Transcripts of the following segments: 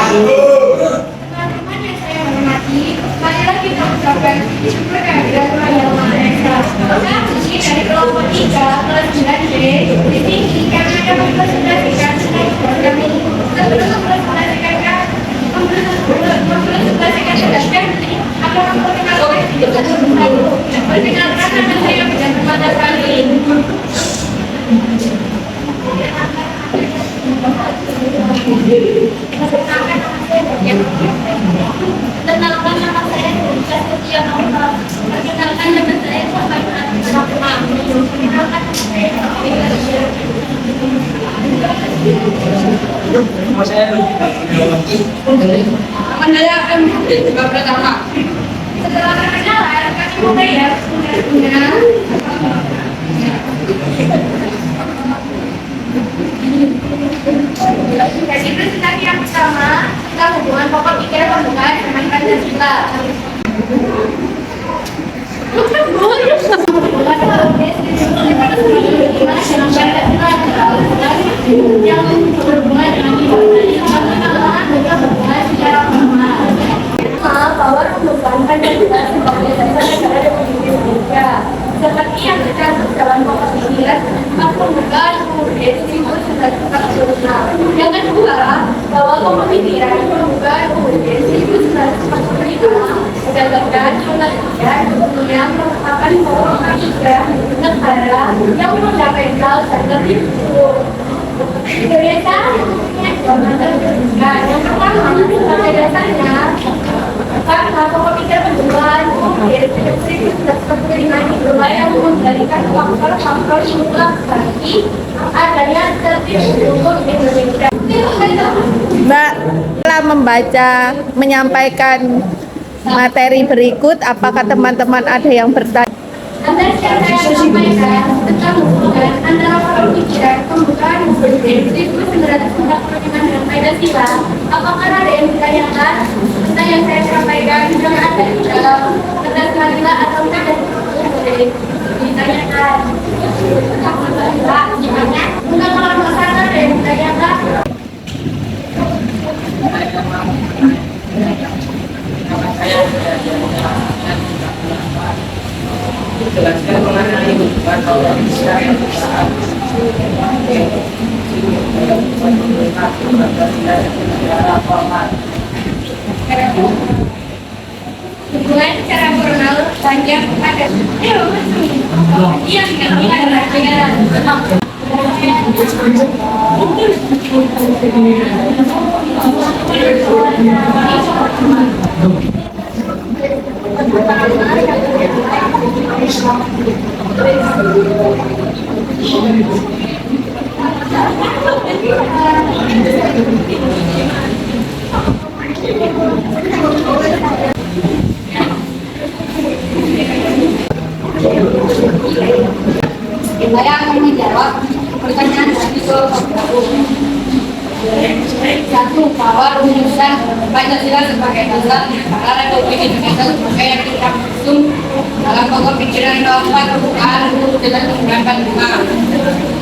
Teman-teman yang saya hormati, marilah kita ucapkan syukur kehadiran Tuhan Yang Maha Esa. Kami dari kelompok 3 kelas 9D di sini kami akan mempresentasikan kami sebelum mempresentasikan tugas kami akan memperkenalkan tugas satu. Perkenalkan nama saya dan kepada kalian. Perkenalkan nama saya Tugas Setia Nova. Perkenalkan nama saya Sofan Rahma. Perkenalkan nama saya Nama saya nama saya akan juga pertama. Setelah perkenalan, kami mulai ya. Jadi presentasi yang pertama tentang hubungan pokok pikiran pembukaan dengan Pancasila. Yang berhubungan dengan secara formal. Bahwa pembukaan Pancasila sebagai dasar negara Republik Indonesia seperti yang tercantum dalam pokok pikiran tentang pembukaan UUD 1945. Yang kedua, bahwa pokok pikiran pembukaan UUD 1945 berdasarkan penelitian yang merupakan pokok pikiran negara yang fundamental dan lebih Indonesia yang pertama sebagai dasarnya karena pokok pikiran pembukaan UUD 1945 yang mengendalikan faktor-faktor mutlak bagi adanya tertib hukum Indonesia. Mbak, setelah membaca, menyampaikan materi berikut, apakah teman-teman ada yang bertanya? Anda saya sampaikan tentang hubungan antara pokok pikiran pembukaan UUD 1945 dengan Pancasila. Apakah ada yang ditanyakan tentang yang saya sampaikan? Jangan ada di dalam kertas Pancasila atau tidak boleh ditanyakan. Tentang kalau masalah ada yang ditanyakan. Jelaskan mengenai hubungan pokok pikiran secara formal. Hubungan secara formal panjang pada yang saya akan menjawab pertanyaan dari satu, bahwa rumusan Pancasila sebagai dasar negara Republik Indonesia sebagai yang kita usung dalam pokok pikiran nomor pembukaan UUD 1945.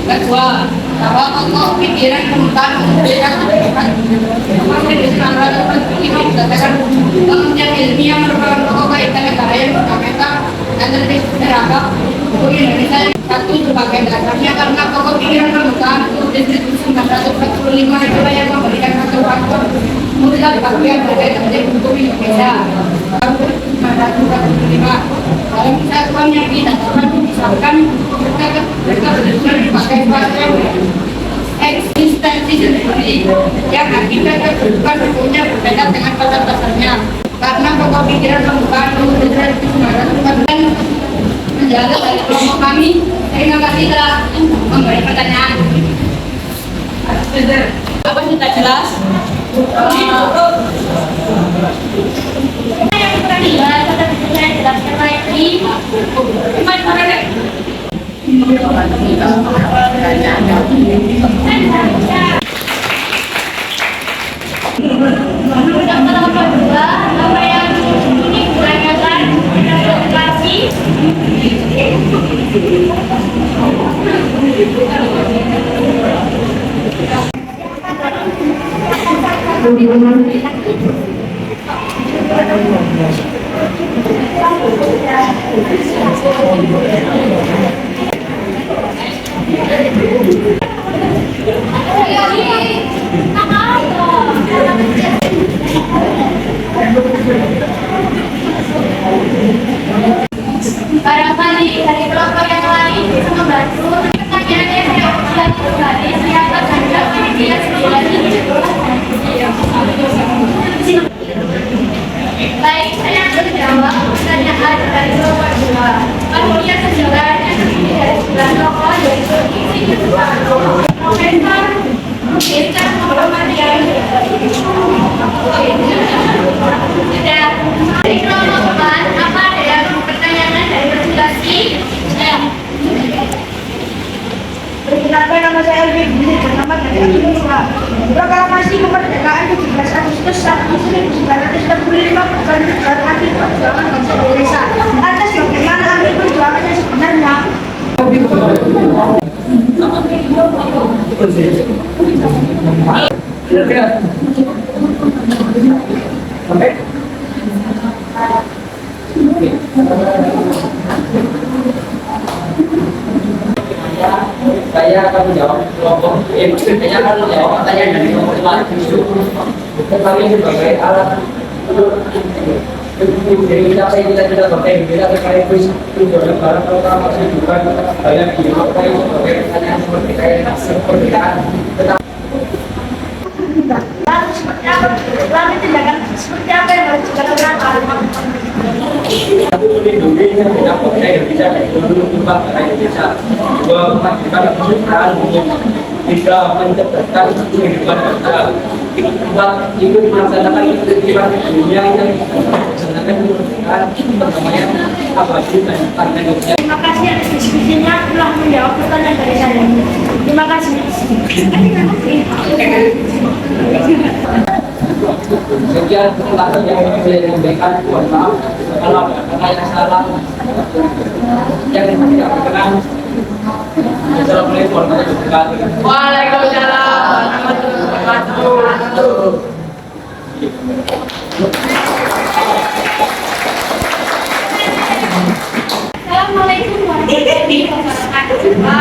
Kedua, bahwa pokok pikiran pembukaan UUD 1945 berdasarkan penelitian ilmiah merupakan pokok kaitan negara yang fundamental dan tertib beragam untuk Indonesia. Satu, sebagai dasarnya karena pokok pikiran pembukaan UUD 1945 itulah yang memberikan satu faktor mutlak bagi yang berkaitan dengan hukum Indonesia. 1945 dalam kesatuan yang tidak dapat dipisahkan mereka benar-benar dipakai sebagai eksistensi sendiri yang akibatnya kedudukan hukumnya berbeda dengan pada dasarnya. Karena pokok pikiran pembukaan UUD 1945 menjaga dari kelompok kami. Terima kasih telah memberi pertanyaan. Apa sudah jelas? Yang kurang jelas atau bisa jelaskan lagi? Apa yang ini ditanyakan? Terima kasih. Barangkali dari kelompok yang lain bisa membantu. Pertanyaannya saya ulangi kembali, siapa saja panitia sembilan ini? Baik, saya akan menjawab pertanyaan dari kelompok dua. Panitia sejalannya terdiri dari 9 tokoh, yaitu isi Profesor Profesor Muhammad Yani. Dari kelompok depan, apa ada yang pertanyaan dari presentasi? Perkenalkan, nama saya Elvi Budi, bernama dari Indonesia. Proklamasi kemerdekaan 17 Agustus 1945 bukan berarti perjuangan bangsa Indonesia. Atas bagaimana arti perjuangan yang sebenarnya? Saya akan menjawab kelompok saya akan menjawab pertanyaan dari kelompok lain tetapi sebagai alat jadi kita tidak berbeda terkait tujuan negara terutama bukan banyak dipakai sebagai pertanyaan seperti kemerdekaan tetapi Lalu tindakan seperti apa yang harus dilakukan? melindungi tidak percaya Indonesia dan seluruh umat Indonesia memastikan kesusahan tidak menciptakan kehidupan bangsa umat itu melaksanakan kehidupan dunia yang melaksanakan kemerdekaan pertamanya abadi dan partai Indonesia. Terima kasih atas diskusinya telah menjawab pertanyaan dari saya. Terima kasih. Sekian kesempatan yang saya memberikan, mohon maaf kalau ada yang salah yang tidak berkenan. Assalamualaikum warahmatullahi wabarakatuh. Waalaikumsalam warahmatullahi wabarakatuh. Assalamualaikum warahmatullahi wabarakatuh. Terima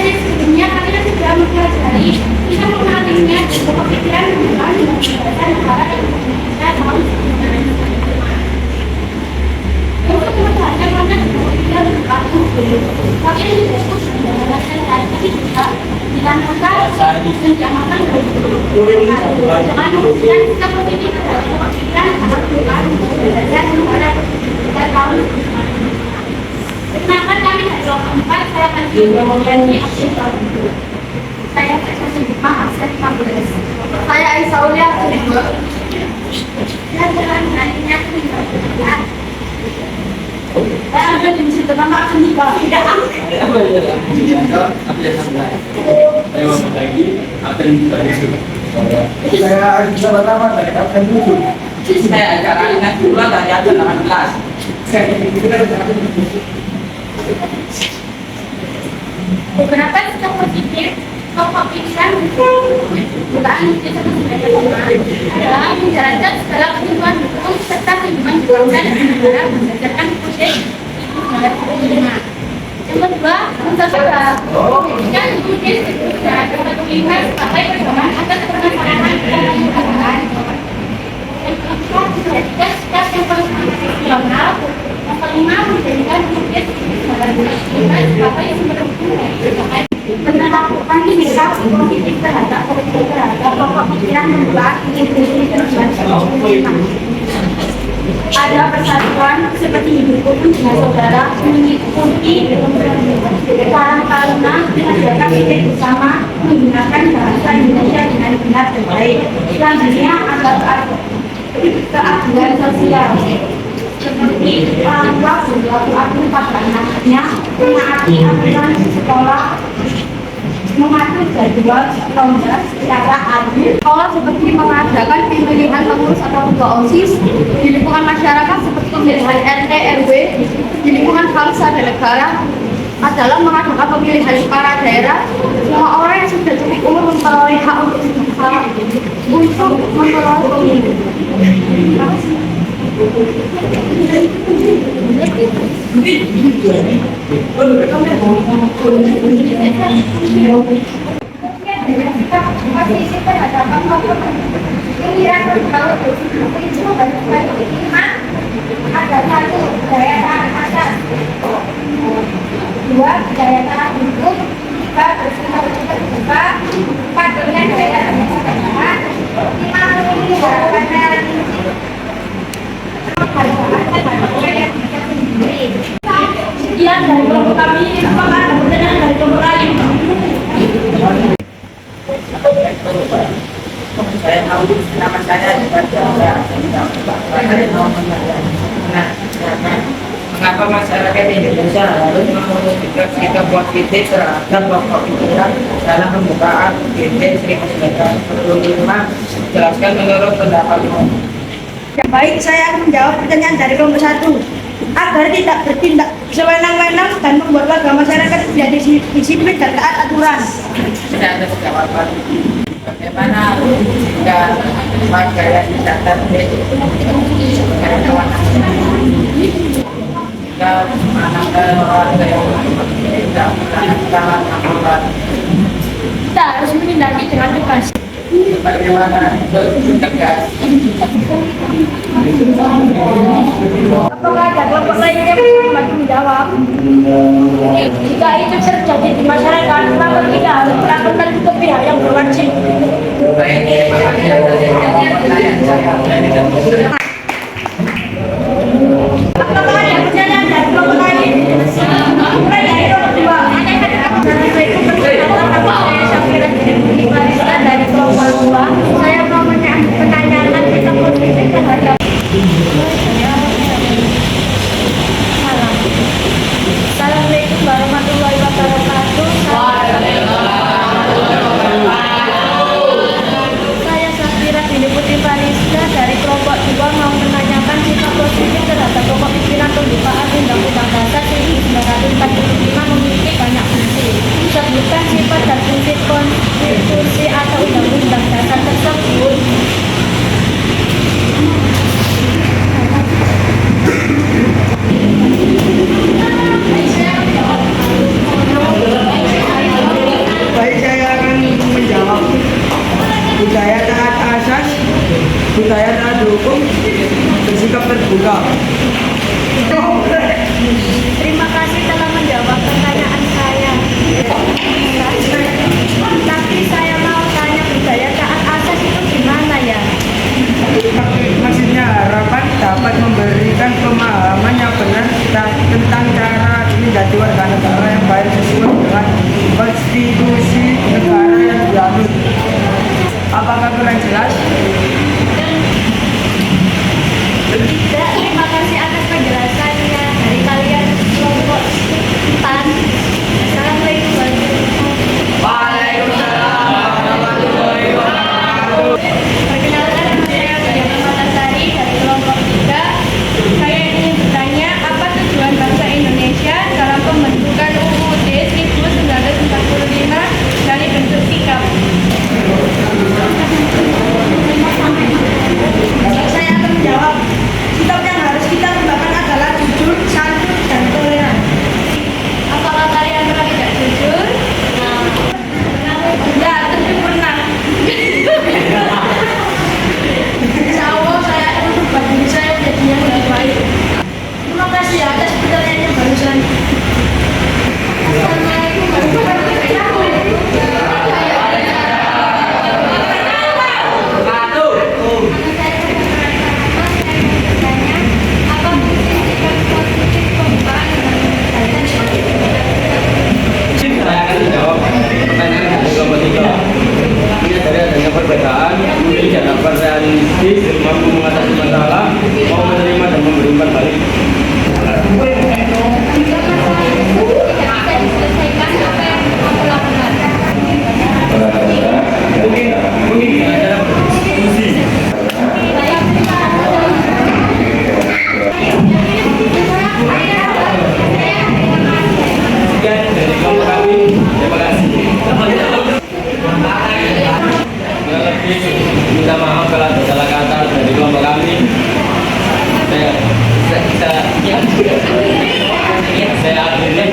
kasih sebelumnya kalian sudah mempelajari kita mengenalinya dan berpikiran mengenal dengan bahasa negara Indonesia tahun 1945. Untuk mempertahankan mana kita berlaku tapi ini disebut mendapatkan tadi kita dilakukan menjamakan dengan kemudian kita berpikir berpikiran akan berlaku belajar negara kita tahun. Perkenalkan kami dari kelompok 4, saya akan menyanyi aksi tahun itu. Saya Siti Mahasiswa 15. Saya Aisyah Aulia 2. Dan jalan nantinya kemudian. Saya ambil di situ nama akan dibawa tidak Saya bisa pertama dari Kapten Tujuh. Saya ajak kalian pula dari atas 18. beberapa sikap positif kelompok pikiran bukan kita sebagai adalah menjalankan segala ketentuan hukum serta kehidupan berbangsa dan negara berdasarkan kode 1945. Yang kedua, menjaga pendidikan kode 1945 sebagai pedoman atas permasalahan keagamaan. Yang ketiga, menjadikan sikap yang konstitusional. Yang kelima, menjadikan kode 1945 sebagai sumber hukum melakukan sikap positif terhadap pokok pikiran membuat ada persatuan seperti hidup rukun dengan saudara, mengikuti Karang Taruna mengajarkan hidup bersama menggunakan bahasa Indonesia dengan benar dan baik. Selanjutnya ada keadilan sosial seperti orang tua berlaku adil pada anaknya, menaati aturan sekolah, mengatur jadwal lomba secara adil. Sekolah seperti mengadakan pemilihan pengurus atau ketua OSIS di lingkungan masyarakat seperti pemilihan RT RW, di lingkungan bangsa dan negara adalah mengadakan pemilihan kepala daerah. Semua orang yang sudah cukup umur memperoleh hak untuk memperoleh pemilu. Ada satu daya tahan atas, dua daya tahan hidup, tiga bersifat terbuka, empat dengan daya tahan, lima memiliki harapan realistis. Sekian dari kelompok kami, apakah ada pertanyaan dari kelompok lain? Saya tahu nama saya mengapa masyarakat Indonesia harus mewujudkan sikap positif terhadap pokok pikiran dalam pembukaan UUD 1945? Jelaskan menurut pendapatmu. Baik, saya akan menjawab pertanyaan dari kelompok 1. Agar tidak bertindak sewenang-wenang dan membuat warga masyarakat menjadi disiplin dan taat aturan. Saya ada jawaban. Bagaimana jika warga yang tidak tertib jika mana warga yang tidak melaksanakan aturan? Kita harus menindaki dengan tegas. Bagaimana tegas? Apakah ada kelompok lain yang bisa membantu menjawab? Jika itu terjadi di masyarakat, maka kita harus melakukan ke pihak yang berwajib. Baik, terima kasih atas pertanyaan saya. Apakah ada pertanyaan dari kelompok lain? Mulai dari kelompok 2. Assalamualaikum warahmatullahi wabarakatuh. Saya Syafira Jidil Barista dari kelompok 2. Saya mau menanyakan sikap positif terhadap Assalamualaikum warahmatullahi wabarakatuh. Saya Syafira Jidil Barista dari kelompok 2 mau menanyakan sikap positif terhadap pokok pikiran pembukaan Undang-Undang Dasar 1945 memiliki banyak fungsi. Sebutkan sifat dan fungsi konstitusi atau Undang-Undang Dasar tersebut. Baik, saya akan menjawab. Budaya taat asas, budaya taat hukum, bersikap terbuka. Terima kasih telah menjawab pertanyaan saya. Tapi saya mau tanya, budaya taat asas itu gimana ya? Maksudnya harapan dapat memberikan pemahaman yang benar tentang cara menjadi warga negara yang baik sesuai dengan konstitusi negara yang dianut. Apakah kurang jelas? Tidak, terima kasih atas penjelasannya dari kalian kelompok 4. Assalamualaikum warahmatullahi wabarakatuh. Perkenalkan, nama saya Gaya Permatasari dari kelompok 3. Saya ingin bertanya, apa tujuan bangsa Indonesia dalam pembentukan UUD 1945 ini.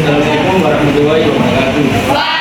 Assalamualaikum warahmatullahi wabarakatuh.